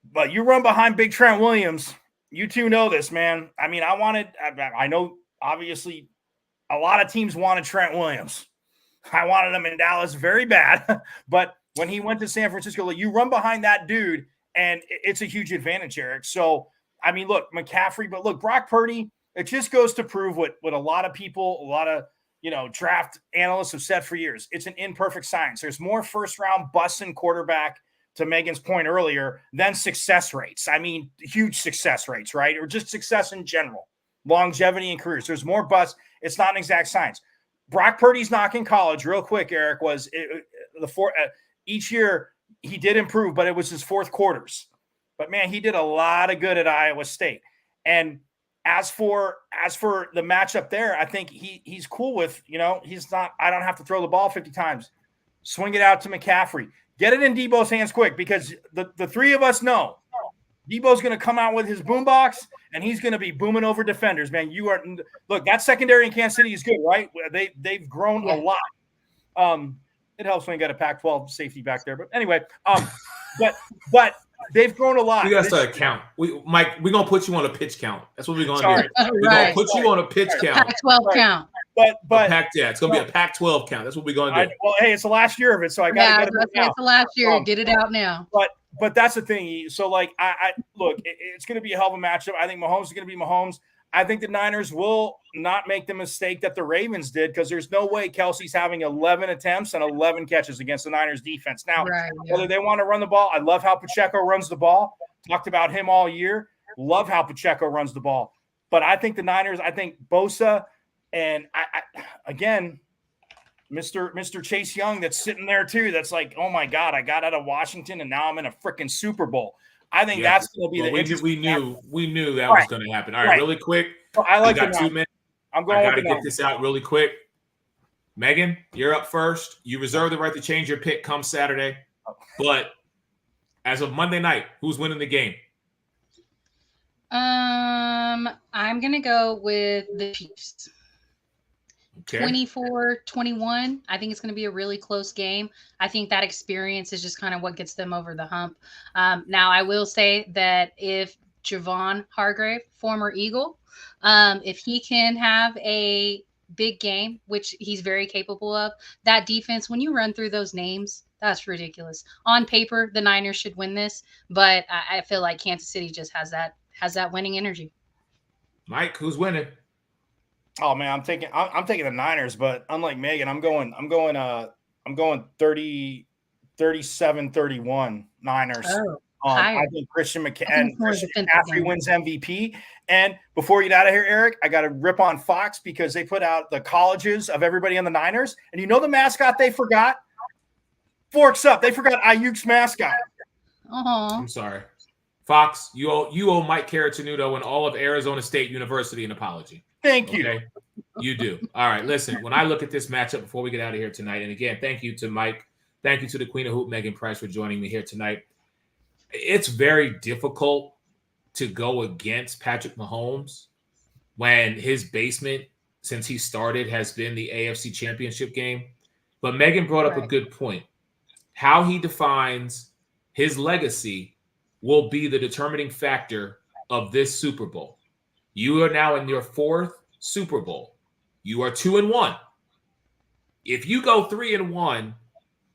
B: But you run behind Big Trent Williams. You two know this, man. I mean, I know, obviously, a lot of teams wanted Trent Williams. I wanted him in Dallas very bad. But when he went to San Francisco, you run behind that dude, and it's a huge advantage, Eric. So, I mean, look, McCaffrey, but look, Brock Purdy, it just goes to prove what a lot of people, a lot of, draft analysts have said for years. It's an imperfect science. There's more first-round busting quarterback, to Megan's point earlier, than success rates. I mean, huge success rates, right? Or just success in general, longevity in careers. There's more busts. It's not an exact science. Brock Purdy's knock in college, real quick, Eric, was each year – he did improve, but it was his fourth quarters. But man, he did a lot of good at Iowa State. And as for the matchup there, I think he's cool with, he's not, I don't have to throw the ball 50 times. Swing it out to McCaffrey. Get it in Deebo's hands quick, because the three of us know Deebo's going to come out with his boombox and he's going to be booming over defenders, man. Look, that secondary in Kansas City is good, right? They've grown a lot. It helps when you got a Pac-12 safety back there. But anyway, but they've grown a lot.
A: We got to start a count. Mike, we're going to put you on a pitch count. That's what we're going to do. We're going to put you on a pitch count.
C: Pac-12 count.
B: But
A: it's going to be a Pac-12 count. That's what we're going to do.
B: Well, hey, it's the last year of it, so I got to get it out.
C: It's the last year. Get it out now.
B: But that's the thing. So, like, I look, it's going to be a hell of a matchup. I think Mahomes is going to be Mahomes. I think the Niners will not make the mistake that the Ravens did, because there's no way Kelsey's having 11 attempts and 11 catches against the Niners defense. Now, whether they want to run the ball, I love how Pacheco runs the ball. Talked about him all year. Love how Pacheco runs the ball. But I think the Niners, I think Bosa and, again, Mr. Chase Young that's sitting there too. That's like, oh, my God, I got out of Washington and now I'm in a freaking Super Bowl. I think that's going to be
A: we knew that was going to happen. All right, really quick.
B: So I like
A: got 2 minutes. I got to get this out really quick. Megan, you're up first. You reserve the right to change your pick come Saturday. But as of Monday night, who's winning the game?
C: I'm going to go with the Chiefs. Okay. 24-21. I think it's going to be a really close game. I think that experience is just kind of what gets them over the hump. Now, I will say that if Javon Hargrave, former Eagle, if he can have a big game, which he's very capable of, that defense, when you run through those names, that's ridiculous. On paper, the Niners should win this, but I feel like Kansas City just has that winning energy.
B: Mike, who's winning? Oh man, I'm taking the Niners, but unlike Megan, I'm going 37-31 Niners. I think Christian McCaffrey wins MVP. And before we get out of here, Eric, I got to rip on Fox because they put out the colleges of everybody on the Niners, and you know the mascot they forgot? Forks Up. They forgot Ayuk's mascot.
A: I'm sorry, Fox. You owe Mike Caratanudo and all of Arizona State University an apology.
B: Thank you.
A: Okay? You do. All right. Listen, when I look at this matchup before we get out of here tonight, and again, thank you to Mike. Thank you to the Queen of Hoop, Megan Price, for joining me here tonight. It's very difficult to go against Patrick Mahomes when his basement, since he started, has been the AFC Championship game. But Megan brought up a good point. How he defines his legacy will be the determining factor of this Super Bowl. You are now in your 4th Super Bowl. You are 2-1. If you go 3-1,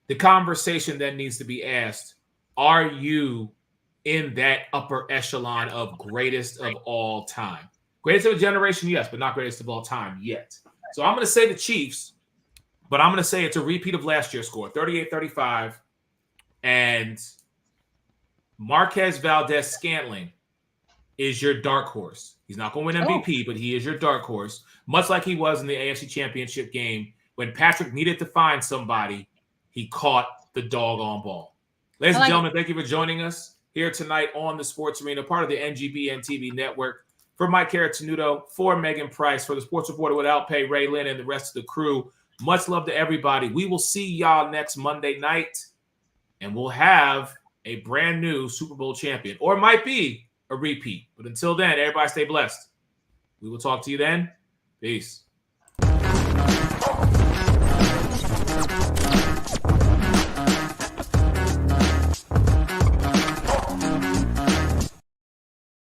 A: the conversation then needs to be asked, are you in that upper echelon of greatest of all time? Greatest of a generation, yes, but not greatest of all time yet. So I'm going to say the Chiefs, but I'm going to say it's a repeat of last year's score, 38-35. And Marquez Valdez-Scantling is your dark horse. He's not going to win MVP, but he is your dark horse, much like he was in the AFC Championship game when Patrick needed to find somebody. He caught the doggone ball. Ladies and gentlemen, thank you for joining us here tonight on the Sports Arena, part of the NGBN TV network. For Mike Caratanudo, for Megan Price, for the Sports Reporter without pay, Ray Lynn, and the rest of the crew, much love to everybody. We will see y'all next Monday night, and we'll have a brand new Super Bowl champion, or it might be a repeat. But until then, everybody stay blessed. We will talk to you then. Peace.